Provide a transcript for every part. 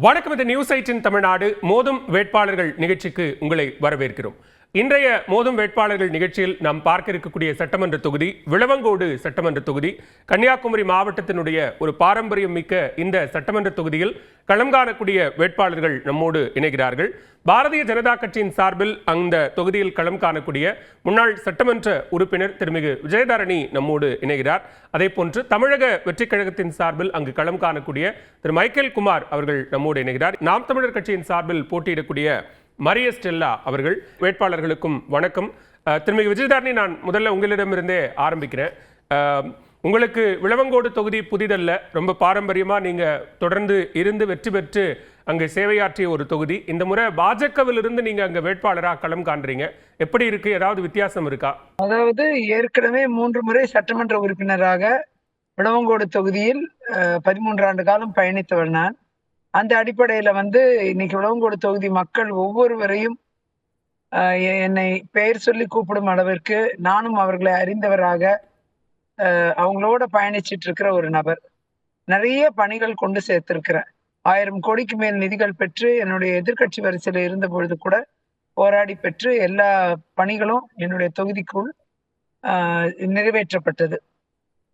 வணக்கம். இது நியூஸ் 8 தமிழ்நாடு மோதும் வேட்பாளர்கள் நிகழ்ச்சிக்கு உங்களை வரவேற்கிறோம். இன்றைய மோதும் வேட்பாளர்கள் நிகழ்ச்சியில் நாம் பார்க்க இருக்கக்கூடிய சட்டமன்ற தொகுதி விளவங்கோடு சட்டமன்ற தொகுதி. கன்னியாகுமரி மாவட்டத்தினுடைய ஒரு பாரம்பரியம் மிக்க இந்த சட்டமன்ற தொகுதியில் களம் காணக்கூடிய வேட்பாளர்கள் நம்மோடு இணைகிறார்கள். பாரதிய ஜனதா கட்சியின் சார்பில் அந்த தொகுதியில் களம் காணக்கூடிய முன்னாள் சட்டமன்ற உறுப்பினர் திருமிகு விஜயதாரணி நம்மோடு இணைகிறார். அதே போன்று தமிழக வெற்றிக் கழகத்தின் சார்பில் அங்கு களம் காணக்கூடிய திரு மைக்கேல் குமார் அவர்கள் நம்மோடு இணைகிறார். நாம் தமிழர் கட்சியின் சார்பில் போட்டியிடக்கூடிய மரிய ஸ்டெல்லா அவர்கள். வேட்பாளர்களுக்கும் வணக்கம். திருமிகு விஜயதாரணி, நான் முதல்ல உங்களிடமிருந்தே ஆரம்பிக்கிறேன். உங்களுக்கு விளவங்கோடு தொகுதி புதிதல்ல, ரொம்ப பாரம்பரியமா நீங்க தொடர்ந்து இருந்து வெற்றி பெற்று அங்கு சேவையாற்றிய ஒரு தொகுதி. இந்த முறை பாஜகவில் இருந்து நீங்க அங்க வேட்பாளராக களம் காண்றீங்க. எப்படி இருக்கு? ஏதாவது வித்தியாசம் இருக்கா? அதாவது ஏற்கனவே 3 முறை சட்டமன்ற உறுப்பினராக விளவங்கோடு தொகுதியில் 13 ஆண்டு காலம் பயணித்தவர் நான். அந்த அடிப்படையில இன்னைக்கு விளவங்கோடு தொகுதி மக்கள் ஒவ்வொருவரையும் என்னை பெயர் சொல்லி கூப்பிடும் அளவிற்கு நானும் அவர்களை அறிந்தவராக அவங்களோட பயணிச்சிட்டு இருக்கிற ஒரு நபர். நிறைய பணிகள் கொண்டு சேர்த்திருக்கிறேன். 1000 கோடிக்கு மேல் நிதிகள் பெற்று என்னுடைய எதிர்கட்சி வரிசையில இருந்த பொழுது கூட போராடி பெற்று எல்லா பணிகளும் என்னுடைய தொகுதிக்குள் நிறைவேற்றப்பட்டது.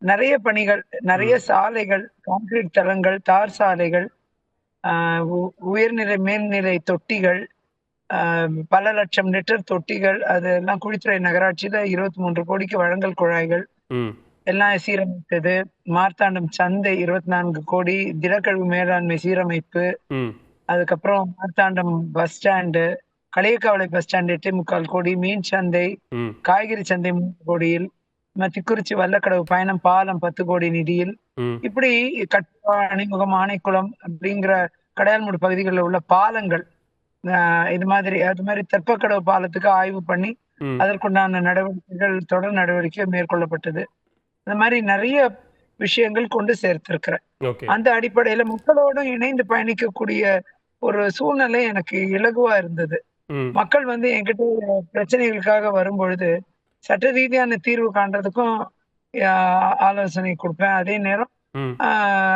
நிறைய பணிகள், நிறைய சாலைகள், கான்கிரீட் தளங்கள், தார் சாலைகள், உயர்நிலை மேல்நிலை தொட்டிகள், பல லட்சம் லிட்டர் தொட்டிகள், அதெல்லாம் குழித்துறை நகராட்சியில 23 கோடிக்கு வழங்கல் குழாய்கள் எல்லாம் சீரமைத்தது. மார்த்தாண்டம் சந்தை 24 கோடி, திடக்கழிவு மேலாண்மை சீரமைப்பு, அதுக்கப்புறம் Marthandam bus stand, Kaliyakkavilai bus stand 8.25 கோடி, மீன் சந்தை, காய்கறி சந்தை 3 கோடியில், திக்குறிச்சி வல்லக்கடவு பயணம் பாலம் 10 கோடி நிதியில், இப்படி கட்டுவா, அணிமுகம், ஆனைக்குளம் அப்படிங்கிற கடையால்மூடு பகுதிகளில் உள்ள பாலங்கள், இது மாதிரி அது மாதிரி தெப்பக்கடவு பாலத்துக்கு ஆய்வு பண்ணி அதற்குண்டான நடவடிக்கைகள், தொடர் நடவடிக்கை மேற்கொள்ளப்பட்டது. இந்த மாதிரி நிறைய விஷயங்கள் கொண்டு சேர்த்திருக்கிறேன். அந்த அடிப்படையில மக்களோடு இணைந்து பயணிக்கக்கூடிய ஒரு சூழ்நிலை எனக்கு இலகுவா இருந்தது. மக்கள் என்கிட்ட பிரச்சனைகளுக்காக வரும்பொழுது சட்ட ரீதியான தீர்வு காண்றதுக்கும் ஆலோசனை கொடுப்பேன். அதே நேரம்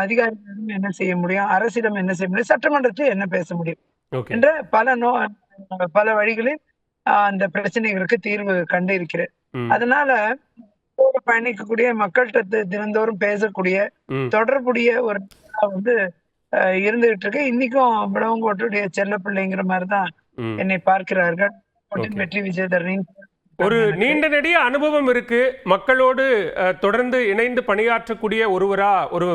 அதிகாரிகளிடம் என்ன செய்ய முடியும், அரசிடம் என்ன செய்ய முடியும், சட்டமன்றத்தில் என்ன பேச முடியும் என்ற பல வழிகளில் அந்த பிரச்சனைகளுக்கு தீர்வு கண்டு இருக்கிறேன். அதனால பயணிக்கக்கூடிய மக்கள்கிட்ட தினந்தோறும் பேசக்கூடிய தொடர்புடைய ஒரு இருந்துகிட்டு இருக்கு. இன்னைக்கும் விளவங்கோட்டுடைய செல்ல பிள்ளைங்கிற மாதிரிதான் என்னை பார்க்கிறார்கள். வெற்றி விஜயதரணி ஒரு நீண்ட நெடிய அனுபவம் இருக்கு. மக்களோடு தொடர்ந்து இணைந்து பணியாற்றக்கூடிய ஒருவரா, ஒரு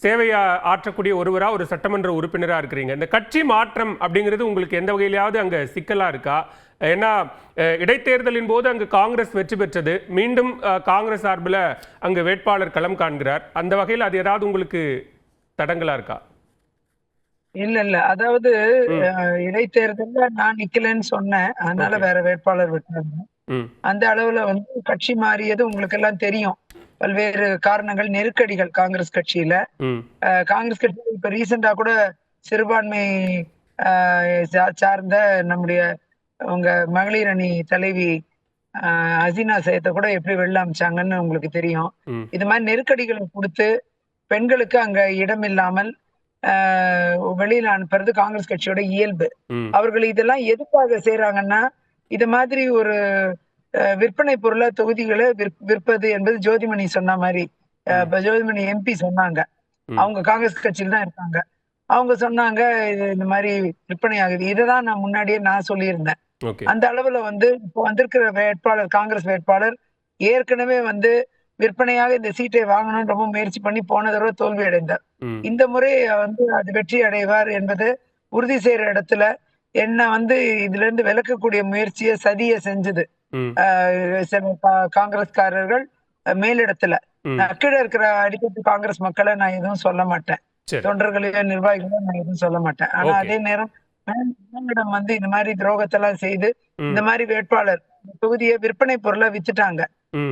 சேவையா ஆற்றக்கூடிய ஒருவரா, ஒரு சட்டமன்ற உறுப்பினரா இருக்கிறீங்க. இந்த கட்சி மாற்றம் அப்படிங்கிறது உங்களுக்கு எந்த வகையிலாவது அங்க சிக்கலா இருக்கா? ஏன்னா இடைத்தேர்தலின் போது அங்கு காங்கிரஸ் வெற்றி பெற்றது, மீண்டும் காங்கிரஸ் சார்பில் அங்கு வேட்பாளர் களம் காண்கிறார். அந்த வகையில் அது ஏதாவது உங்களுக்கு தடங்களா இருக்கா? இல்ல, அதாவது இடைத்தேர்தல்ல நான் நிக்கலன்னு சொன்னேன், அதனால வேற வேட்பாளர் விட்டாங்க. அந்த அளவுல கட்சி மாறியது உங்களுக்கு எல்லாம் தெரியும். பல்வேறு காரணங்கள், நெருக்கடிகள் காங்கிரஸ் கட்சியில. காங்கிரஸ் கட்சியில இப்ப ரீசெண்டா கூட சிறுபான்மை சார்ந்த நம்முடைய உங்க மகளிர் அணி தலைவி ஹசீனா சையத்தை கூட எப்படி வெளில அமைச்சாங்கன்னு உங்களுக்கு தெரியும். இது மாதிரி நெருக்கடிகளை கொடுத்து பெண்களுக்கு அங்க இடம் இல்லாமல் வெளியில அனுப்புறது காங்கிரஸ் கட்சியோட இயல்பு. அவர்கள் இதெல்லாம் எதுக்காக செய்யறாங்கன்னா, இது மாதிரி ஒரு விற்பனை பொருளா தொகுதிகளை விற்பது என்பது ஜோதிமணி சொன்ன மாதிரி, ஜோதிமணி எம்பி சொன்னாங்க. அவங்க காங்கிரஸ் கட்சியில் தான் இருக்காங்க. அவங்க சொன்னாங்க இது இந்த மாதிரி விற்பனை ஆகுது. இதைதான் நான் முன்னாடியே சொல்லியிருந்தேன். அந்த அளவுல இப்போ வந்திருக்கிற வேட்பாளர், காங்கிரஸ் வேட்பாளர் ஏற்கனவே விற்பனையாக இந்த சீட்டை வாங்கணும்னு ரொம்ப முயற்சி பண்ணி போன தடவை தோல்வி அடைந்தார். இந்த முறை அது வெற்றி அடைவார் என்பது உறுதி செய்யற இடத்துல என்ன இதுல இருந்து விலக்கக்கூடிய முயற்சியை சதிய செஞ்சது காங்கிரஸ்காரர்கள் மேலிடத்துல. கீழே இருக்கிற அடிக்கட்டு காங்கிரஸ் மக்களை நான் எதுவும் சொல்ல மாட்டேன், தொண்டர்களையோ நிர்வாகிகளோ நான் எதுவும் சொல்ல மாட்டேன். ஆனா அதே நேரம் மேலிடம் இந்த மாதிரி துரோகத்தெல்லாம் செய்து இந்த மாதிரி வேட்பாளர் தொகுதியை விற்பனை பொருளை வித்துட்டாங்க.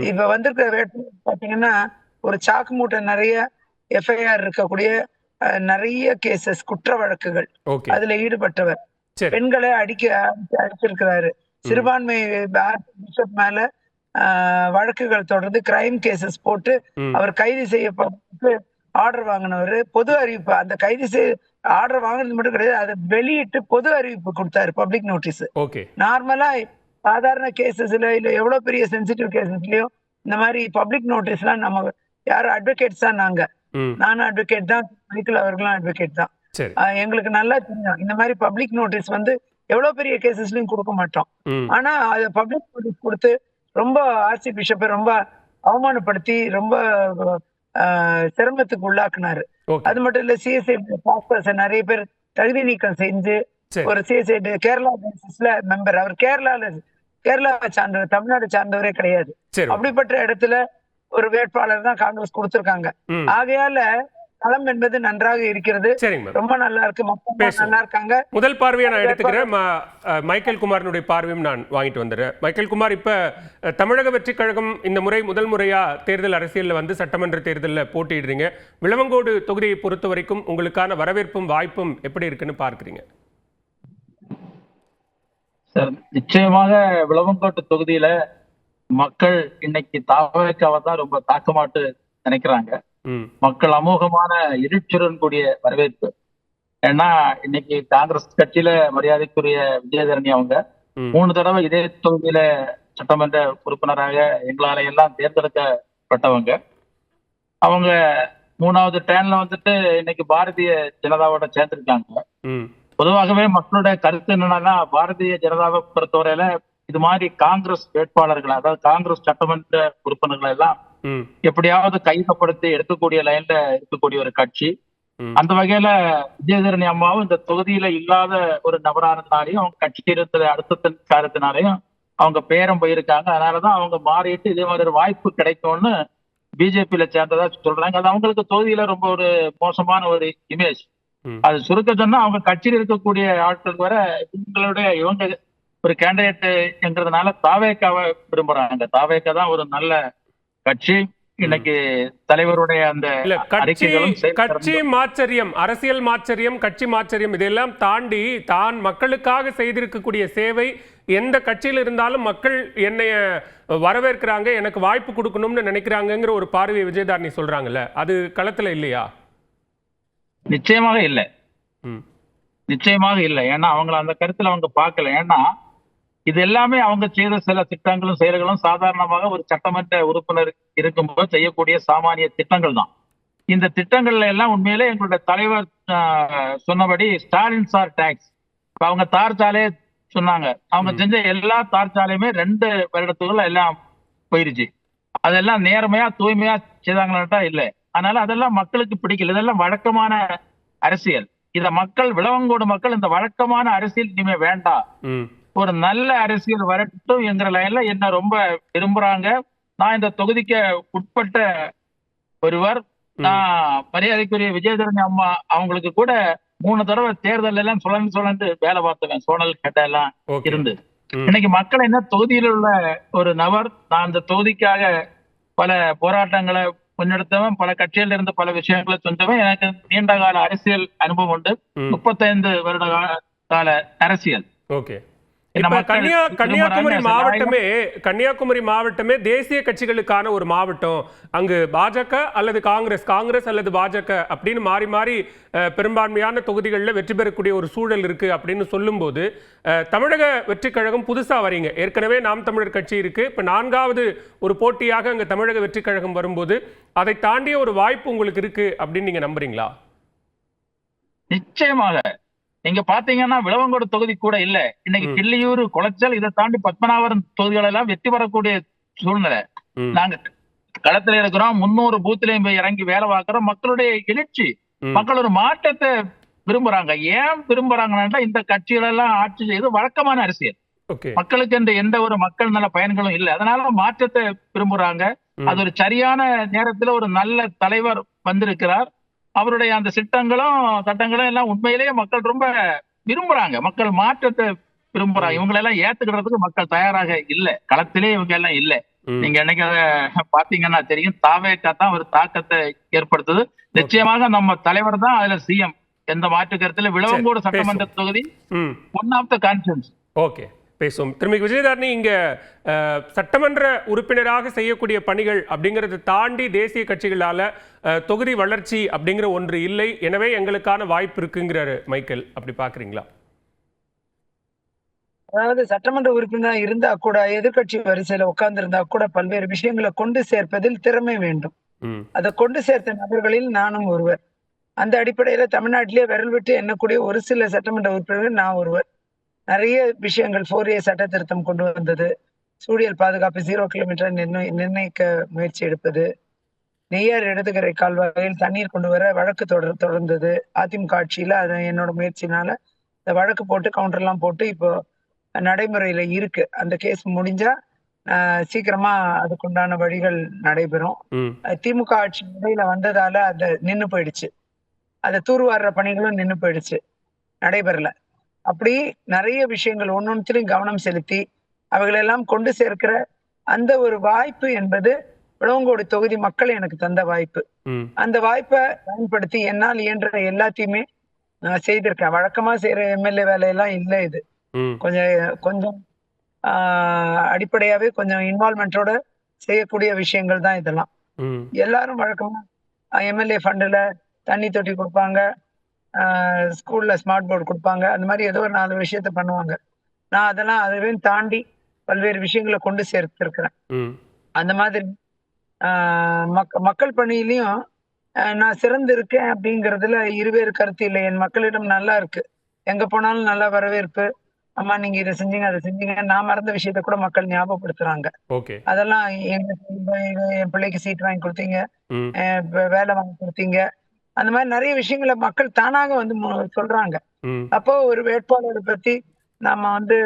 இப்ப வந்திருக்கிற வேட்பாளர் பாத்தீங்கன்னா ஒரு சாக்கு மூட்டை நிறைய எஃப்ஐஆர் இருக்கக்கூடிய நிறைய கேசஸ், குற்ற வழக்குகள், அதுல ஈடுபட்டவர். பெண்களை அடிச்சிருக்கிறாரு. சிறுபான்மை மேல வழக்குகள் தொடர்ந்து கிரைம் கேசஸ் போட்டு அவர் கைது செய்யப்பட்டு ஆர்டர் வாங்கினவர் பொது அறிவிப்பு, அந்த கைது ஆர்டர் வாங்கினது மட்டும் கிடையாது, அதை வெளியிட்டு பொது அறிவிப்பு கொடுத்தாரு, பப்ளிக் நோட்டீஸ். ஓகே. நார்மலா சாதாரண கேசஸ்ல இல்ல எவ்வளவு பெரிய சென்சிட்டிவ் கேசஸ்லயும் இந்த மாதிரி பப்ளிக் நோட்டீஸ்லாம் நம்ம யாரும் அட்வொகேட்ஸ் தான். நானும் அட்வொகேட் தான், மைக்கேல் அவர்களும் அட்வொகேட் தான். எங்களுக்கு நல்லா தெரியும் இந்த மாதிரி பப்ளிக் நோட்டீஸ் வந்து எவ்வளவு பெரிய கேசஸ்லயும் கொடுக்க மாட்டோம். ஆனா அதை பப்ளிக் நோட்டீஸ் கொடுத்து ரொம்ப ஆர்சி பிஷப்பை ரொம்ப அவமானப்படுத்தி ரொம்ப சிரமத்துக்கு உள்ளாக்குனாரு. அது மட்டும் இல்ல, சிஎஸ்ஐ நிறைய பேர் தகுதி நீக்கம் செஞ்சு ஒரு சிஎஸ்ஐ கேரளா பேசிஸ்ல மெம்பர், அவர் கேரளாவை சார்ந்தவர், தமிழ்நாடு சார்ந்தவரே கிடையாது. அப்படிப்பட்ட இடத்துல ஒரு வேட்பாளர் தான் காங்கிரஸ் கொடுத்திருக்காங்க. ஆகையால களம் என்பது நன்றாக இருக்கிறது, ரொம்ப நல்லா இருக்கு, மக்கள் நல்லா இருக்காங்க. முதல் பார்வையை நான் எடுத்துக்கிறேன். மைக்கேல் குமாரனுடைய பார்வையும் நான் வாங்கிட்டு வந்துடுறேன். மைக்கேல் குமார், இப்ப தமிழக வெற்றி கழகம் இந்த முறை முதல் முறையா தேர்தல் அரசியல்ல வந்து சட்டமன்ற தேர்தலில் போட்டியிடுறீங்க. விளவங்கோடு தொகுதியை பொறுத்த வரைக்கும் உங்களுக்கான வரவேற்பும் வாய்ப்பும் எப்படி இருக்குன்னு பார்க்கிறீங்க? சார், நிச்சயமாக விளவங்கோட்டு தொகுதியில மக்கள் இன்னைக்கு தாவேக்காவை தான் ரொம்ப தாக்கமாட்டு நினைக்கிறாங்க. மக்கள் அமோகமான எழுச்சியுடன் கூடிய வரவேற்பு. ஏன்னா இன்னைக்கு காங்கிரஸ் கட்சியில மரியாதைக்குரிய விஜயதரணி அவங்க 3 தடவை இதே தொகுதியில சட்டமன்ற உறுப்பினராக எங்களால எல்லாம் தேர்ந்தெடுக்கப்பட்டவங்க. அவங்க 3வது டேர்ன்ல வந்துட்டு இன்னைக்கு பாரதிய ஜனதாவோட சேர்ந்திருக்காங்க. பொதுவாகவே மக்களுடைய கருத்து என்னன்னா, பாரதிய ஜனதாவை பொறுத்தவரையில இது மாதிரி காங்கிரஸ் வேட்பாளர்கள், அதாவது காங்கிரஸ் சட்டமன்ற உறுப்பினர்கள் எல்லாம் எப்படியாவது கையகப்படுத்தி எடுக்கக்கூடிய லைன்ல இருக்கக்கூடிய ஒரு கட்சி. அந்த வகையில விஜயதரணி அம்மாவும் இந்த தொகுதியில இல்லாத ஒரு நபரானதுனாலையும் அவங்க கட்சி இருந்த அடுத்த காரணத்தினாலையும் அவங்க பேரம் போயிருக்காங்க. அதனாலதான் அவங்க மாறிட்டு இதே மாதிரி ஒரு வாய்ப்பு கிடைக்கும்னு பிஜேபியில சேர்ந்ததா சொல்றாங்க. அது அவங்களுக்கு தொகுதியில ரொம்ப ஒரு மோசமான ஒரு இமேஜ். அது சுருக்க சொன்னா அவங்க கட்சியில் இருக்கக்கூடிய ஆட்கள் வர இவங்க ஒரு கேண்டிடேட் என்கிறதுனால தாவேக்காவை விரும்புறாங்க. தாவேக்கா தான் ஒரு நல்ல கட்சி. இன்னைக்கு தலைவருடைய அந்த கட்சி மாச்சரியம், அரசியல் மாச்சரியம், கட்சி மாச்சரியம் இதெல்லாம் தாண்டி தான் மக்களுக்காக செய்திருக்கக்கூடிய சேவை, எந்த கட்சியில் இருந்தாலும் மக்கள் என்னைய வரவேற்கிறாங்க, எனக்கு வாய்ப்பு கொடுக்கணும்னு நினைக்கிறாங்கிற ஒரு பார்வையை விஜயதாரணி சொல்றாங்கல்ல, அது களத்துல இல்லையா? நிச்சயமாக இல்லை, நிச்சயமாக இல்லை. ஏன்னா அவங்கள அந்த கருத்துல அவங்க பார்க்கல. ஏன்னா இது எல்லாமே அவங்க செய்த சில திட்டங்களும் செயல்களும் சாதாரணமாக ஒரு சட்டமன்ற உறுப்பினர் இருக்கும்போது செய்யக்கூடிய சாமானிய திட்டங்கள் தான். இந்த திட்டங்கள்ல எல்லாம் உண்மையிலே எங்களுடைய தலைவர் சொன்னபடி ஸ்டாலின் சார் டாக்ஸ், அவங்க தார் சாலையே சொன்னாங்க, அவங்க செஞ்ச எல்லா தார் சாலையுமே 2 வருடத்துக்குள்ள எல்லாம் போயிருச்சு. அதெல்லாம் நேர்மையா தூய்மையா செய்தாங்களாட்டா இல்லை. அதனால அதெல்லாம் மக்களுக்கு பிடிக்கல. இதெல்லாம் வழக்கமான அரசியல். இத மக்கள், விளவங்கோடு மக்கள் இந்த வழக்கமான அரசியல் இனிமே வேண்டாம், ஒரு நல்ல அரசியல் வரட்டும் என்கிற லைன்ல என்ன ரொம்ப விரும்புறாங்க. நான் இந்த தொகுதிக்கு உட்பட்ட ஒருவர், நான் மரியாதைக்குரிய விஜயதரணி அம்மா அவங்களுக்கு கூட 3 தடவை தேர்தல் எல்லாம் சுழந்து வேலை பார்த்துவேன், சோனல் கேட்ட எல்லாம் இருந்து. இன்னைக்கு மக்கள் என்ன தொகுதியில் உள்ள ஒரு நபர், நான் அந்த தொகுதிக்காக பல போராட்டங்களை முன்னெடுத்தவன், பல கட்சியில இருந்து பல விஷயங்களை சொன்னவன், எனக்கு நீண்ட கால அரசியல் அனுபவம் உண்டு, 35 வருட கால அரசியல். கன்னியாகுமரி மாவட்டமே தேசிய கட்சிகளுக்கான ஒரு மாவட்டம். அங்கு பாஜக அல்லது காங்கிரஸ் அல்லது பாஜக அப்படின்னு மாறி மாறி பெரும்பான்மையான தொகுதிகளில் வெற்றி பெறக்கூடிய ஒரு சூழல் இருக்கு அப்படின்னு சொல்லும்போது, தமிழக வெற்றி கழகம் புதுசா வரீங்க, ஏற்கனவே நாம் தமிழர் கட்சி இருக்கு, இப்ப 4வது ஒரு போட்டியாக அங்க தமிழக வெற்றி கழகம் வரும்போது அதை தாண்டிய ஒரு வாய்ப்பு உங்களுக்கு இருக்கு அப்படின்னு நீங்க நம்புறீங்களா? நிச்சயமாக. நீங்க பாத்தீங்கன்னா விளவங்கோடு தொகுதி கூட இல்ல, இன்னைக்கு கிள்ளியூர், குளச்சல், இதை தாண்டி பத்மநாபரம் தொகுதிகள் எல்லாம் வெற்றி பெறக்கூடிய சூழ்நிலை. நாங்க களத்துல இருக்கிறோம், 300 பூத்திலையும் போய் இறங்கி வேலை பார்க்கிறோம். மக்களுடைய எழுச்சி, மக்கள் ஒரு மாற்றத்தை விரும்புறாங்க. ஏன் விரும்புறாங்கன்னா, இந்த கட்சிகள் எல்லாம் ஆட்சி செய்து வழக்கமான அரசியல், மக்களுக்கு என்ற எந்த ஒரு மக்கள் நல பயன்களும் இல்லை. அதனால மாற்றத்தை விரும்புறாங்க. அது ஒரு சரியான நேரத்துல ஒரு நல்ல தலைவர் வந்திருக்கிறார். அவருடைய அந்த சட்டங்களும் எல்லாம் உண்மையிலேயே மக்கள் ரொம்ப விரும்புறாங்க. மக்கள் மாற்றத்தை விரும்புறாங்க. இவங்களெல்லாம் ஏத்துக்கிறதுக்கு மக்கள் தயாராக இல்லை, களத்திலே இவங்க எல்லாம் இல்லை. நீங்க என்னைக்கு பாத்தீங்கன்னா தெரியும், தாவேக்கா தான் ஒரு தாக்கத்தை ஏற்படுத்துது. நிச்சயமாக நம்ம தலைவர் தான் அதுல சிஎம், எந்த மாற்று கருத்துல. விளவங்கோடு சட்டமன்ற தொகுதி one of the constituency. Okay, பேசுவோம். திருமதி விஜயதாரணி, இங்க சட்டமன்ற உறுப்பினராக செய்யக்கூடிய பணிகள் அப்படிங்கறத தாண்டி தேசிய கட்சிகளால தொகுதி வளர்ச்சி அப்படிங்கிற ஒன்று இல்லை, எனவே எங்களுக்கான வாய்ப்பு இருக்குங்கிறாரு மைக்கேல். அப்படி பாக்குறீங்களா? அதாவது சட்டமன்ற உறுப்பினராக இருந்தா கூட எதிர்கட்சி வரிசையில உட்கார்ந்து இருந்தா கூட பல்வேறு விஷயங்களை கொண்டு சேர்ப்பதில் திறமை வேண்டும். அதை கொண்டு சேர்த்த நபர்களில் நானும் ஒருவர். அந்த அடிப்படையில தமிழ்நாட்டிலே விரல் விட்டு எண்ணக்கூடிய ஒரு சில சட்டமன்ற உறுப்பினர்கள் நான் ஒருவர். நிறைய விஷயங்கள் 4A சட்ட திருத்தம் கொண்டு வந்தது, சூழியல் பாதுகாப்பு 0 கிலோமீட்டர் நிர்ணயிக்க முயற்சி எடுப்பது, நெய்யார் இடதுகரை கால்வாயில் தண்ணீர் கொண்டு வர வழக்கு தொடர்ந்தது. அதிமுக ஆட்சியில அது என்னோட முயற்சினால இந்த வழக்கு போட்டு கவுண்டர்லாம் போட்டு இப்போ நடைமுறையில இருக்கு. அந்த கேஸ் முடிஞ்சா சீக்கிரமா அதுக்குண்டான வழிகள் நடைபெறும். திமுக ஆட்சி இடையில வந்ததால அது நின்னு போயிடுச்சு. அதை தூர்வாடுற பணிகளும் நின்னு போயிடுச்சு, நடைபெறல. அப்படி நிறைய விஷயங்கள் ஒன்னொன்னுத்திலையும் கவனம் செலுத்தி அவைகளெல்லாம் கொண்டு சேர்க்கிற அந்த ஒரு வாய்ப்பு என்பது விளவங்கோடு தொகுதி மக்கள் எனக்கு தந்த வாய்ப்பு. அந்த வாய்ப்பை பயன்படுத்தி என்னால் இயன்ற எல்லாத்தையுமே நான் செய்திருக்கேன். வழக்கமா செய்யற எம்எல்ஏ வேலையெல்லாம் இல்லை. இது கொஞ்சம் அடிப்படையாவே கொஞ்சம் இன்வால்மெண்டோட செய்யக்கூடிய விஷயங்கள் தான் இதெல்லாம். எல்லாரும் வழக்கமா எம்எல்ஏ ஃபண்டுல தண்ணி தொட்டி கொடுப்பாங்க, ஸ்கூல்ல ஸ்மார்ட் போர்டு கொடுப்பாங்க, அந்த மாதிரி ஏதோ ஒரு 4 விஷயத்த பண்ணுவாங்க. நான் அதெல்லாம் அதுவே தாண்டி பல்வேறு விஷயங்களை கொண்டு சேர்த்திருக்கிறேன். அந்த மாதிரி மக்கள் பணியிலையும் நான் சிறந்து இருக்கேன் அப்படிங்கறதுல இருவேறு கருத்து இல்லை. என் மக்களிடம் நல்லா இருக்கு, எங்க போனாலும் நல்லா வரவேற்பு. அம்மா நீங்க இதை செஞ்சீங்க அதை செஞ்சீங்க, நான் மறந்த விஷயத்த கூட மக்கள் ஞாபகப்படுத்துறாங்க. அதெல்லாம் என் பிள்ளைக்கு சீட் வாங்கி கொடுத்தீங்க, வேலை வாங்கி கொடுத்தீங்க, அந்த மாதிரி நிறைய விஷயங்களை மக்கள் தானாக வந்து சொல்றாங்க. அப்போ ஒரு வேட்பாளரை பத்தி நாம வந்து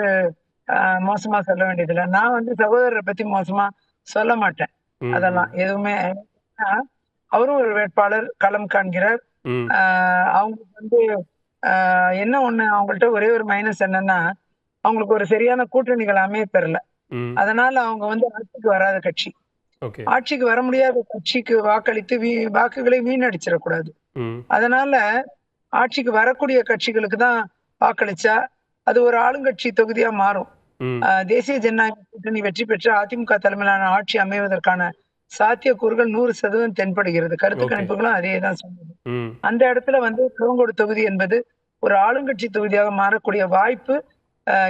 மோசமா சொல்ல வேண்டியதில்லை. நான் வந்து சகோதரரை பத்தி மோசமா சொல்ல மாட்டேன். அதெல்லாம் எதுவுமே. அவரும் ஒரு வேட்பாளர், களம் காண்கிறார். அவங்களுக்கு வந்து என்ன ஒண்ணு, அவங்கள்ட்ட ஒரே ஒரு மைனஸ் என்னன்னா, அவங்களுக்கு ஒரு சரியான கூட்டணிகள் அமைய பெறல. அதனால அவங்க வந்து ஆட்சிக்கு வராத கட்சி, ஆட்சிக்கு வர முடியாத கட்சிக்கு வாக்களித்து வாக்குகளை வீணடிச்சிடக்கூடாது. அதனால ஆட்சிக்கு வரக்கூடிய கட்சிகளுக்கு தான் வாக்களிச்சா அது ஒரு ஆளுங்கட்சி தொகுதியா மாறும். தேசிய ஜனநாயக கூட்டணி வெற்றி பெற்று அதிமுக தலைமையிலான ஆட்சி அமைவதற்கான சாத்தியக்கூறுகள் 100% தென்படுகிறது. கருத்து கணிப்புகளும் அதே தான் சொன்னது. அந்த இடத்துல வந்து விளவங்கோடு தொகுதி என்பது ஒரு ஆளுங்கட்சி தொகுதியாக மாறக்கூடிய வாய்ப்பு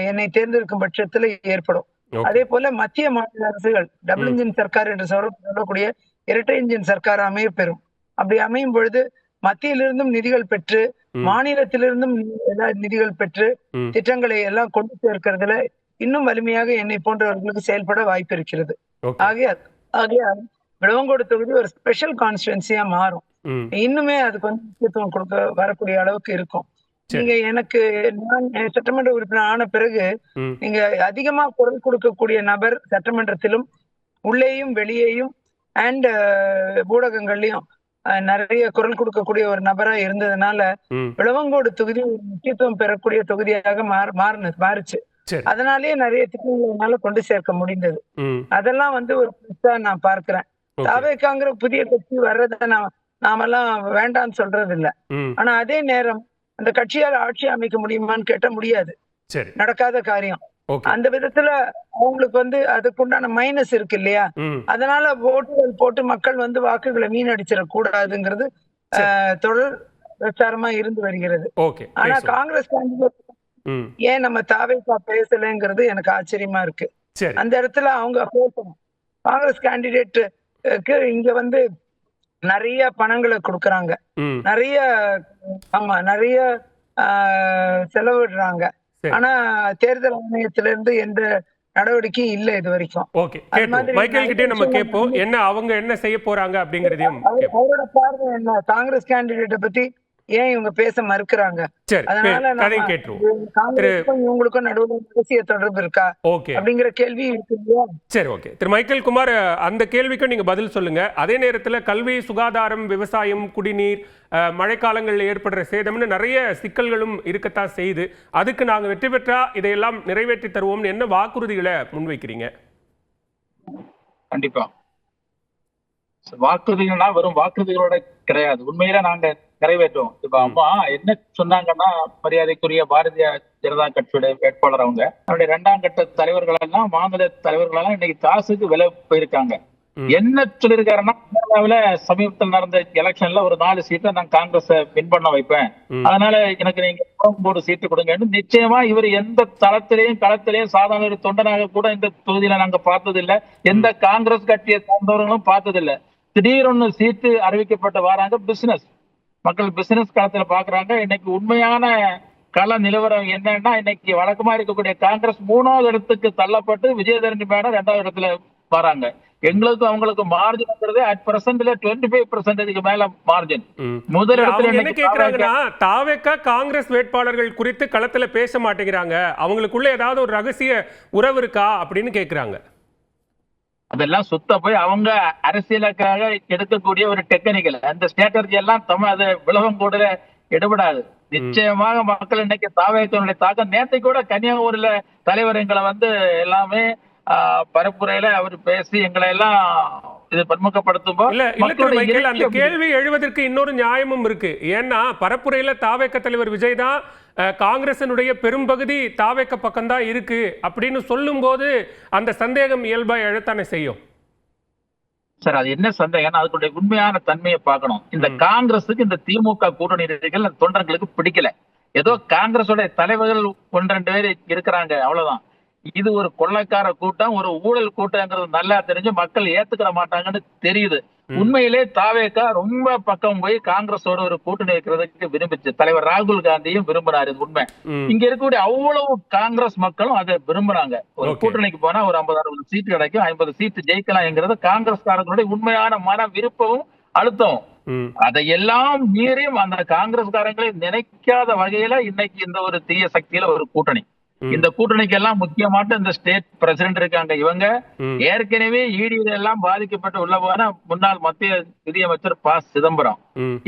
என்னை தேர்ந்தெடுக்கும் பட்சத்துல ஏற்படும். அதே போல மத்திய மாநில அரசுகள் டபுள் இன்ஜின் சர்க்கார் என்று சொல்லக்கூடிய இரட்டை இன்ஜின் சர்க்கார் அமைய பெறும். அப்படி அமையும் பொழுது மத்தியிலிருந்தும் நிதிகள் பெற்று மாநிலத்திலிருந்தும் நிதிகள் பெற்று திட்டங்களை எல்லாம் கொண்டு சேர்க்கிறதுல இன்னும் வலிமையாக என்னை போன்றவர்களுக்கு செயல்பட வாய்ப்பு இருக்கிறது. ஆகையால் விளவங்கோடு தொகுதி ஒரு ஸ்பெஷல் கான்ஸ்டிடுவன்சியா மாறும். இன்னுமே அதுக்கு வந்து முக்கியத்துவம் கொடுக்க வரக்கூடிய அளவுக்கு இருக்கும். நீங்க எனக்கு நான் சட்டமன்ற உறுப்பினர் ஆன பிறகு நீங்க அதிகமா குரல் கொடுக்கக்கூடிய நபர் சட்டமன்றத்திலும் உள்ளேயும் வெளியேயும் அண்ட் ஊடகங்கள்லயும் நிறைய குரல் கொடுக்கக்கூடிய ஒரு நபரா இருந்ததுனால விளவங்கோடு தொகுதி ஒரு முக்கியத்துவம் பெறக்கூடிய தொகுதியாக மாறுச்சு. அதனாலேயே நிறைய திட்டங்களை கொண்டு சேர்க்க முடிந்தது. அதெல்லாம் வந்து ஒரு பெருசா நான் பார்க்கிறேன். தாவேக்காங்கிற புதிய கட்சி வர்றத நாமெல்லாம் வேண்டாம்னு சொல்றது இல்ல. ஆனா அதே நேரம் அந்த கட்சியால் ஆட்சி அமைக்க முடியுமான்னு கேட்ட முடியாது, நடக்காத காரியம். அந்த விதத்துல அவங்களுக்கு வந்து அதுக்குண்டான மைனஸ் இருக்கு இல்லையா? அதனால ஓட்டுகள் போட்டு மக்கள் வந்து வாக்குகளை வீணடிச்சிடக் கூடாதுங்கிறது தொடர் பிரச்சாரமா இருந்து வருகிறது. ஆனா காங்கிரஸ் ஏன் நம்ம தாவேக்கா பேசலைங்கிறது எனக்கு ஆச்சரியமா இருக்கு. அந்த இடத்துல அவங்க பேசணும். காங்கிரஸ் கேண்டிடேட்டுக்கு இங்க வந்து நிறைய பணங்களை கொடுக்கறாங்க, நிறைய நிறைய செலவிடுறாங்க. ஆனா தேர்தல் ஆணையத்திலிருந்து எந்த நடவடிக்கையும் இல்ல இது வரைக்கும். மைக்கேல் கிட்டே நம்ம கேட்போம், என்ன அவங்க என்ன செய்ய போறாங்க அப்படிங்கறதையும். அவரோட பார்வை என்ன, காங்கிரஸ் கேண்டிடேட்டை பத்தி ஏன் இவங்க பேச மறுக்கிறாங்க? அதனால இவங்களுக்கும் நடுவில் தேசிய தொடர்பு இருக்கா அப்படிங்கிற கேள்வி இருக்கு. சரி, ஓகே. திரு மைக்கேல் குமார், அந்த கேள்விக்கும் நீங்க பதில் சொல்லுங்க. அதே நேரத்துல கல்வி, சுகாதாரம், விவசாயம், குடிநீர், மழைக்காலங்களில் ஏற்படுற சேதம்னு நிறைய சிக்கல்களும் இருக்கத்தான் செய்து, அதுக்கு நாங்க வெற்றி பெற்றா இதையெல்லாம் நிறைவேற்றி தருவோம்னு என்ன வாக்குறுதிகளை முன்வைக்கிறீங்க? கண்டிப்பா வாக்குறுதிகள்னா வெறும் வாக்குறுதிகளோட கிடையாது, உண்மையில நாங்க நிறைவேற்றுவோம். இப்ப அம்மா என்ன சொன்னாங்கன்னா, மரியாதைக்குரிய பாரதிய ஜனதா கட்சியோட வேட்பாளர் அவங்க அவருடைய 2ஆம் கட்ட தலைவர்கள் எல்லாம், மாநில தலைவர்கள் எல்லாம் இன்னைக்கு காசுக்கு விலை போயிருக்காங்க. என்ன சொல்லியிருக்காருன்னா, கேரளாவில சமீபத்தில் நடந்த எலெக்ஷன்ல ஒரு 4 சீட்டை நான் காங்கிரஸ் வின் பண்ண வைப்பேன், அதனால எனக்கு நீங்க ஒரு சீட்டு கொடுங்க. நிச்சயமா இவர் எந்த தளத்திலையும் களத்திலையும் சாதாரண ஒரு தொண்டனாக கூட இந்த தொகுதியில நாங்க பார்த்தது இல்ல, எந்த காங்கிரஸ் கட்சியை சார்ந்தவர்களும் பார்த்தது இல்ல. திடீர்னு சீட்டு அறிவிக்கப்பட்டு வராங்க. பிசினஸ் மக்கள் பிசினஸ் களத்துல பாக்குறாங்க. இன்னைக்கு உண்மையான கள நிலவரம் என்னன்னா, இன்னைக்கு வழக்கமா இருக்கக்கூடிய காங்கிரஸ் 3வது இடத்துக்கு தள்ளப்பட்டு விஜயதரணி மேடம் 2வது இடத்துல வராங்க. எங்களுக்கு அவங்களுக்கு மார்ஜின்ங்கிறது அட் பிரசன்ட்ல 25% மேல மார்ஜின். முதல் இடத்துல என்ன கேக்குறாங்கன்னா, தாவேகா காங்கிரஸ் வேட்பாளர்கள் குறித்து களத்துல பேச மாட்டேங்கிறாங்க, அவங்களுக்குள்ள ஏதாவது ஒரு ரகசிய உறவு இருக்கா அப்படின்னு கேக்குறாங்க. அதெல்லாம் சுத்த போய் அவங்க அரசியலுக்காக எடுக்கக்கூடிய ஒரு டெக்னிக்கல், அந்த ஸ்ட்ராட்டஜி எல்லாம் அது விலவங்கூடல எடுபடாது. நிச்சயமாக மக்கள் இன்னைக்கு தாவேக்காவுடைய தாக்கம், நேற்று கூட கன்னியாகுமரியில தலைவர் எங்களை எல்லாமே பரப்புரையில அவர் பேசி எங்களை எல்லாம் இது பன்முகப்படுத்தும் போது அந்த கேள்வி எழுவதற்கு இன்னொரு நியாயமும் இருக்கு. ஏன்னா பரப்புரையில தாவேக்க தலைவர் விஜய் தான் காங்கிரசினுடைய பெரும்பகுதி தாவேக்க பக்கம் தான் இருக்கு அப்படின்னு சொல்லும் போது அந்த சந்தேகம் இயல்பா எழத்தானே செய்யும். சார், அது என்ன சந்தேகம், அதுக்குடைய உண்மையான தன்மையை பார்க்கணும். இந்த காங்கிரஸுக்கு இந்த திமுக கூட்டணி தொண்டர்களுக்கு பிடிக்கல. ஏதோ காங்கிரஸோட தலைவர்கள் 1-2 பேர் இருக்கிறாங்க, அவ்வளவுதான். இது ஒரு கொள்ளைக்கார கூட்டம், ஒரு ஊழல் கூட்டம்ங்கிறது நல்லா தெரிஞ்சு மக்கள் ஏத்துக்கிற மாட்டாங்கன்னு தெரியுது. உண்மையிலே தாவேகா ரொம்ப பக்கம் போய் காங்கிரஸோட ஒரு கூட்டணி வைக்கிறதுக்கு விரும்பிச்சு. தலைவர் ராகுல் காந்தியும் விரும்பினாரு, இது உண்மை. இங்க இருக்கக்கூடிய அவ்வளவு காங்கிரஸ் மக்களும் அதை விரும்புறாங்க. ஒரு கூட்டணிக்கு போனா ஒரு 50-60 சீட்டு கிடைக்கும், 50 சீட்டு ஜெயிக்கலாம்ங்கிறது காங்கிரஸ்காரங்களுடைய உண்மையான மன விருப்பமும் அழுத்தம். அதையெல்லாம் மீறியும் அந்த காங்கிரஸ்காரங்களை நினைக்காத வகையில இன்னைக்கு இந்த ஒரு தீய சக்தியில ஒரு கூட்டணி. இந்த கூட்டணிக்கு எல்லாம் முக்கியமான இந்த ஸ்டேட் பிரசிடென்ட் இருக்காங்க. இவங்க ஏற்கனவே ஈடியில எல்லாம் பாதிக்கப்பட்டு உள்ள போன முன்னாள் மத்திய நிதியமைச்சர் ப. சிதம்பரம்,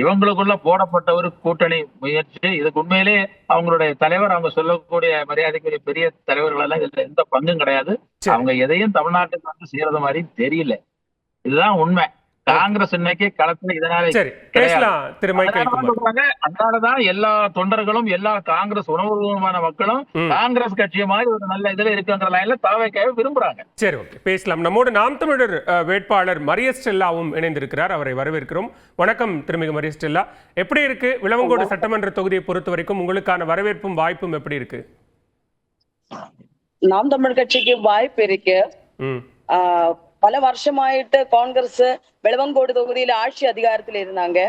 இவங்களுக்குள்ள போடப்பட்ட ஒரு கூட்டணி முயற்சி. இதுக்கு உண்மையிலே அவங்களுடைய தலைவர், அவங்க சொல்லக்கூடிய மரியாதைக்குரிய பெரிய தலைவர்கள் எல்லாம் இதுல எந்த பங்கும் கிடையாது. அவங்க எதையும் தமிழ்நாட்டுக்கு செய்யறது மாதிரி தெரியல. இதுதான் உண்மை. காங்கிரஸ் இன்னைக்கு களத்துல இதனால அதனாலதான் எல்லா தொண்டர்களும் எல்லா காங்கிரஸ் உணர்வுமான மக்களும் காங்கிரஸ் கட்சி மாதிரி ஒரு நல்ல இதுல இருக்குங்கிற லைன்ல தாவேக்காவை விரும்புறாங்க. சரி, ஓகே, பேசலாம். நம்மோடு நாம் தமிழர் வேட்பாளர் மரியஸ்டெல்லாவும் இணைந்திருக்கிறார், அவரை வரவேற்கிறோம். வணக்கம் திருமிகு மரியஸ்டெல்லா. எப்படி இருக்கு விளவங்கோடு சட்டமன்ற தொகுதியை பொறுத்த வரைக்கும் உங்களுக்கான வரவேற்பும் வாய்ப்பும் எப்படி இருக்கு? நாம் தமிழ் கட்சிக்கு வாய்ப்பு இருக்கு. பல வருஷமாயிட்டு காங்கிரஸ் விளவங்கோடு தொகுதியில ஆட்சி அதிகாரத்தில் இருந்தாங்க.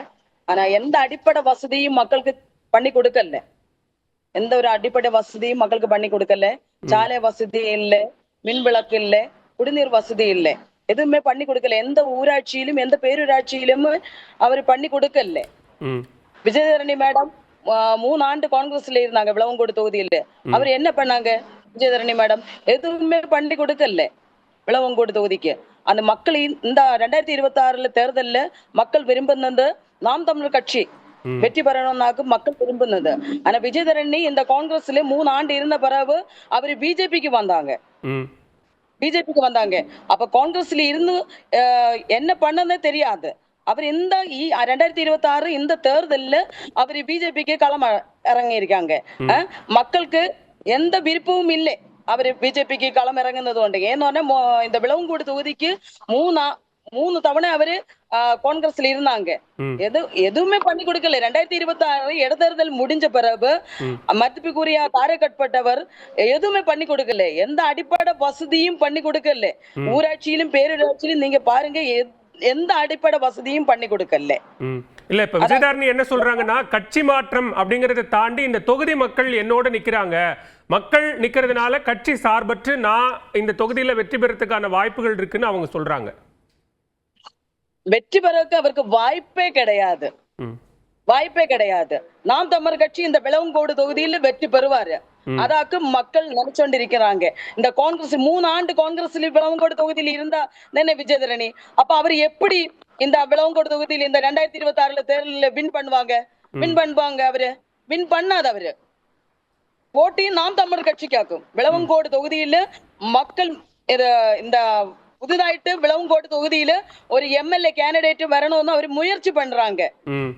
ஆனா எந்த அடிப்படை வசதியும் மக்களுக்கு பண்ணி கொடுக்கல. எந்த ஒரு அடிப்படை வசதியும் மக்களுக்கு பண்ணி கொடுக்கல. சாலை வசதி இல்லை, மின் விளக்கு இல்லை, குடிநீர் வசதி இல்லை, எதுவுமே பண்ணி கொடுக்கல. எந்த ஊராட்சியிலும் எந்த பேரூராட்சியிலும் அவர் பண்ணி கொடுக்கல. விஜயதரணி மேடம் 3 ஆண்டு காங்கிரஸ்ல இருந்தாங்க விளவங்கோடு தொகுதியில. அவர் என்ன பண்ணாங்க? விஜயதரணி மேடம் எதுவுமே பண்ணி கொடுக்கல விளவங்கோடு தொகுதிக்கு. அந்த மக்கள் இந்த 2026 தேர்தல்ல மக்கள் விரும்புனது நாம் தமிழர் கட்சி வெற்றி பெறணும்னாக்கு மக்கள் விரும்புனது. ஆனா விஜயதரணி இந்த காங்கிரஸ்ல 3 ஆண்டு இருந்த பிறகு அவரு பிஜேபிக்கு வந்தாங்க. அப்ப காங்கிரஸ்ல இருந்து என்ன பண்ணனே தெரியாது. அவர் இந்த 2026 இந்த தேர்தல்ல அவரு பிஜேபிக்கு களம் இறங்கி இருக்காங்க. மக்களுக்கு எந்த விருப்பமும் இல்லை அவரு பிஜேபிக்கு களம் இறங்குனது உண்டு. ஏன்னா இந்த விளவங்கோடு தொகுதிக்கு 3 தவணை அவரு காங்கிரஸ்ல இருந்தாங்க. எதுவுமே பண்ணி கொடுக்கல. 2026 இடைத்தேர்தல் முடிஞ்ச பிறகு மதிப்புக்குரிய காரைக்கட்பட்டவர் எதுவுமே பண்ணி கொடுக்கல. எந்த அடிப்படை வசதியும் பண்ணி கொடுக்கல. ஊராட்சியிலும் பேரூராட்சியிலும் நீங்க பாருங்க, எந்த அடிப்படை வசதியும் பண்ணி கொடுக்கல. இல்ல, இப்ப விஜயதாரணி என்ன சொல்றாங்கன்னா, கட்சி மாற்றம் அப்படிங்கறத தாண்டி இந்த தொகுதி மக்கள் என்னோட நிக்கிறாங்க, மக்கள் நிக்கிறதுனால கட்சி சார்பற்று நான் இந்த தொகுதியில வெற்றி பெறதுக்கான வாய்ப்புகள் இருக்குன்னு அவங்க சொல்றாங்க. வெற்றி பெறக்கு அவருக்கு வாய்ப்பே கிடையாது. நாம் தமிழர் கட்சி இந்த விளவங்கோடு தொகுதியில் வெற்றி பெறுவாரு. அதாக்கு மக்கள் நினைச்சோண்டிருக்கிறாங்க. இந்த காங்கிரஸ் 3 ஆண்டு காங்கிரஸ்ல விளவங்கோடு தொகுதியில் இருந்தா தானே விஜயதரணி. அப்ப அவர் எப்படி இந்த விளவங்கோடு தொகுதியில் இந்த 2026 தேர்தலில் வின் பண்ணுவாங்க? அவரு வின் பண்ணாத. அவரு போட்டி நாம் தமிழர் கட்சிக்காக்கும். விளவங்கோடு தொகுதியில் மக்கள் இந்த புதுதாயிட்டு விளவங்கோடு தொகுதியில ஒரு எம்எல்ஏ கேண்டிடேட் வரணும்னு அவர் முயற்சி பண்றாங்க.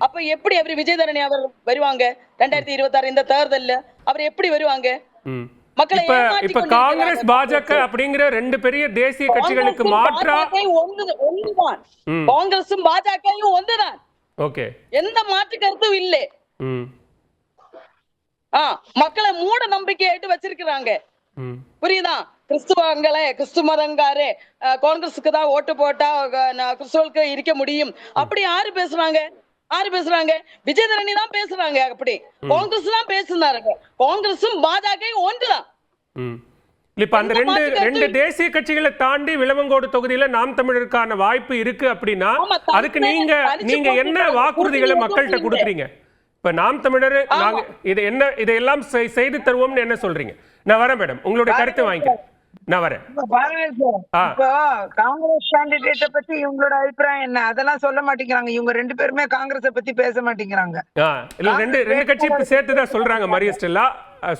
அப்ப எப்படி அவர் விஜயதரணி அவர் வருவாங்க 2026 இந்த தேர்தல்ல அவர் எப்படி வருவாங்க? மக்களை இப்ப காங்கிரஸ் பாஜக அப்படிங்கிற ரெண்டு பெரிய தேசிய கட்சிகளுக்கு மாற்றா ஒன்றுதான். காங்கிரசும் பாஜகவும் ஒன்றுதான். ஓகே, எந்த மாற்று கருத்தும் இல்லை. மக்களை மூட நம்பிக்கையாയിട്ട് வச்சிருக்கிறாங்க. புரியுதா? கிறிஸ்து மதங்காரே காங்கிரஸுக்கு தான் ஓட்டு போட்டா கிறிஸ்துவளுக்கு இருக்க முடியும் அப்படி யாரு பேசுறாங்க? விஜயதரணி தான் பேசுறாங்க. அப்படி காங்கிரஸ் தான் பேசுனாங்க. காங்கிரஸும் பாஜகவும் ஒன்றுதான். இப்ப அந்த ரெண்டு தேசிய கட்சிகளை தாண்டி விளவங்கோடு தொகுதியில நாம் தமிழருக்கான வாய்ப்பு இருக்கு அப்படின்னா அதுக்கு நீங்க என்ன வாக்குறுதிகளை மக்கள்கிட்ட கொடுக்குறீங்க? இப்ப நாம் தமிழர் நாங்க இதையெல்லாம் செய்து தருவோம்னு என்ன சொல்றீங்க? நான் வரேன் மேடம், உங்களுடைய கருத்தை வாங்கிக்கிறேன். நான் வரேன். காங்கிரஸ் கேண்டிடேட்ட பத்தி இவங்களோட அபிப்பிராயம் என்ன? அதெல்லாம் சொல்ல மாட்டேங்கிறாங்க. இவங்க ரெண்டு பேருமே காங்கிரஸை பத்தி பேச மாட்டேங்கிறாங்க. இல்ல ரெண்டு கட்சி சேர்த்துதான் சொல்றாங்க. மரிய ஸ்டெல்லா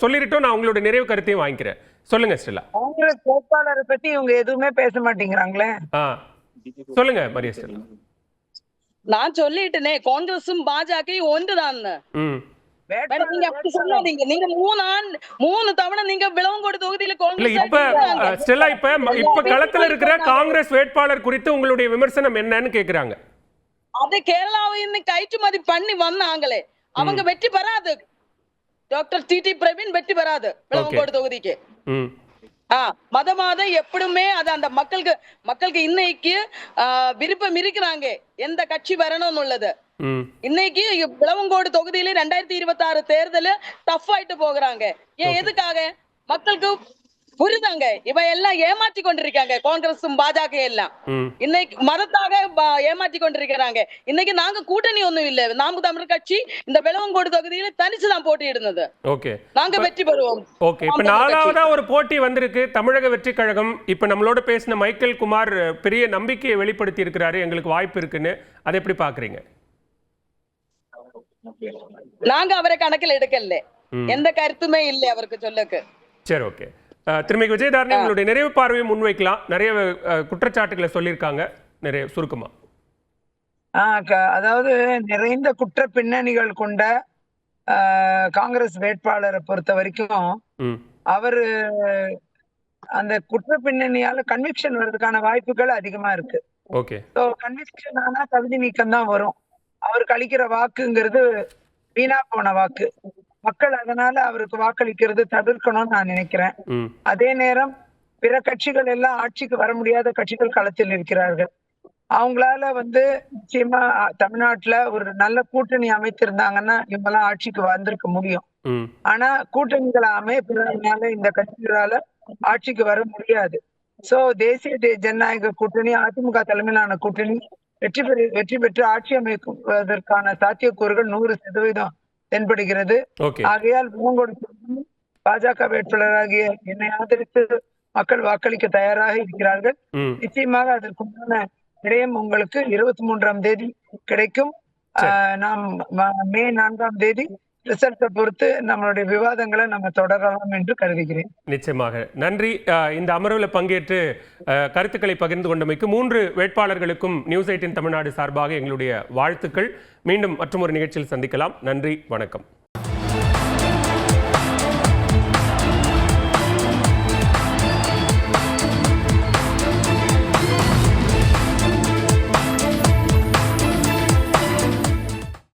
சொல்லிட்டோம். நான் உங்களுடைய நிறைவு கருத்தையும் வாங்கிக்கிறேன். சொல்லுங்க ஸ்டெல்லா. காங்கிரஸ் வேட்பாளரை பத்தி இவங்க எதுவுமே பேச மாட்டேங்கிறாங்களே. சொல்லுங்க மரிய ஸ்டெல்லா. நான் சொல்லிட்டேனே, காங்கிரஸும் பாஜகவும் ஒன்றுதான். நீங்க அப்படி சொல்லாதீங்க. நீங்க மூணு தவணை நீங்க விளவங்கோடு தொகுதியில இப்ப களத்துல இருக்கிற காங்கிரஸ் வேட்பாளர் குறித்து உங்களுடைய விமர்சனம் என்னன்னு கேக்குறாங்க. அது கேரளாவை கயிற்றுமதி பண்ணி வந்தாங்களே, அவங்க வெற்றி பெறாது. டாக்டர் டிடி பிரவீன் வெற்றி பெறாது விளவங்கோடு தொகுதிக்கு. மதமாத எப்பவுமே அது அந்த மக்களுக்கு இன்னைக்கு விருப்பம் இருக்கிறாங்க எந்த கட்சி வரணும்னு உள்ளது. இன்னைக்கு விளவங்கோடு தொகுதியில 2026 தேர்தல் டஃப் ஆயிட்டு போகிறாங்க. எதுக்காக? மக்களுக்கு புரிதாங்க. இவ எல்லாம் ஏமாற்றி கொண்டிருக்காங்க. காங்கிரஸும் பாஜக எல்லாம் இன்னைக்கு மதத்தாக ஏமாற்றி கொண்டிருக்கிறாங்க. இன்னைக்கு நாங்க கூட்டணி ஒண்ணும் இல்ல. நாம் தமிழர் கட்சி இந்த விளவங்கோடு தொகுதியில தனிச்சுதான் போட்டியிடுனது. நாங்க வெற்றி பெறுவோம். இப்ப நாலாவதா ஒரு போட்டி வந்திருக்கு, தமிழக வெற்றி கழகம். இப்ப நம்மளோட பேசின மைக்கேல் குமார் பெரிய நம்பிக்கையை வெளிப்படுத்தி இருக்கிறாரு, எங்களுக்கு வாய்ப்பு இருக்குன்னு. அதை எப்படி பாக்குறீங்க? நாங்க அவரை கணக்கில் எடுக்கல. எந்த கருத்துமே இல்லை அவருக்கு சொல்லுக்கு. சரி, ஓகே. திருமிகு விஜயதாரணி, உங்களுடைய நிறைவு பார்வையை முன்வைக்கலாம். நிறைய குற்றச்சாட்டுகளை சொல்லியிருக்காங்க, நிறைய சுருக்கமா. அதாவது நிறைந்த குற்ற பின்னணிகள் கொண்ட காங்கிரஸ் வேட்பாளரை பொறுத்த வரைக்கும் அவரு அந்த குற்ற பின்னணியால கன்விக்ஷன் வர்றதுக்கான வாய்ப்புகள் அதிகமா இருக்கு. கன்விக்ஷன் ஆனா தகுதி நீக்கம் தான் வரும். அவருக்கு அளிக்கிற வாக்குங்கிறது வீணா போன வாக்கு. மக்கள் அதனால அவருக்கு வாக்களிக்கிறது தவிர்க்கணும்னு நான் நினைக்கிறேன். அதே நேரம் பிற கட்சிகள் எல்லாம் ஆட்சிக்கு வர முடியாத கட்சிகள் களத்தில் இருக்கிறார்கள். அவங்களால நிச்சயமா தமிழ்நாட்டுல ஒரு நல்ல கூட்டணி அமைத்திருந்தாங்கன்னா இவங்கெல்லாம் ஆட்சிக்கு வந்திருக்க முடியும். ஆனா கூட்டணிகளை அமைப்பினால இந்த கட்சிகளால ஆட்சிக்கு வர முடியாது. சோ தேசிய ஜனநாயக கூட்டணி, அதிமுக தலைமையிலான கூட்டணி வெற்றி பெற்று ஆட்சி அமைப்பதற்கான சாத்தியக்கூறுகள் 100% தென்படுகிறது. ஆகையால் விளவங்கோடு பாஜக வேட்பாளராகிய என்னை ஆதரித்து மக்கள் வாக்களிக்க தயாராக இருக்கிறார்கள். நிச்சயமாக அதற்குண்டான விடயம் உங்களுக்கு 23ஆம் தேதி கிடைக்கும். நாம் மே 4ஆம் தேதி ரிசல்ட்டை பொறுத்து நம்மளுடைய விவாதங்களை நம்ம தொடரலாம் என்று கருதுகிறேன். நிச்சயமாக நன்றி. இந்த அமர்வில் பங்கேற்று கருத்துக்களை பகிர்ந்து கொண்டமைக்கு 3 வேட்பாளர்களுக்கும் நியூஸ் 18 தமிழ்நாடு சார்பாக எங்களுடைய வாழ்த்துக்கள். மீண்டும் மற்றொரு நிகழ்ச்சியில் சந்திக்கலாம். நன்றி, வணக்கம்.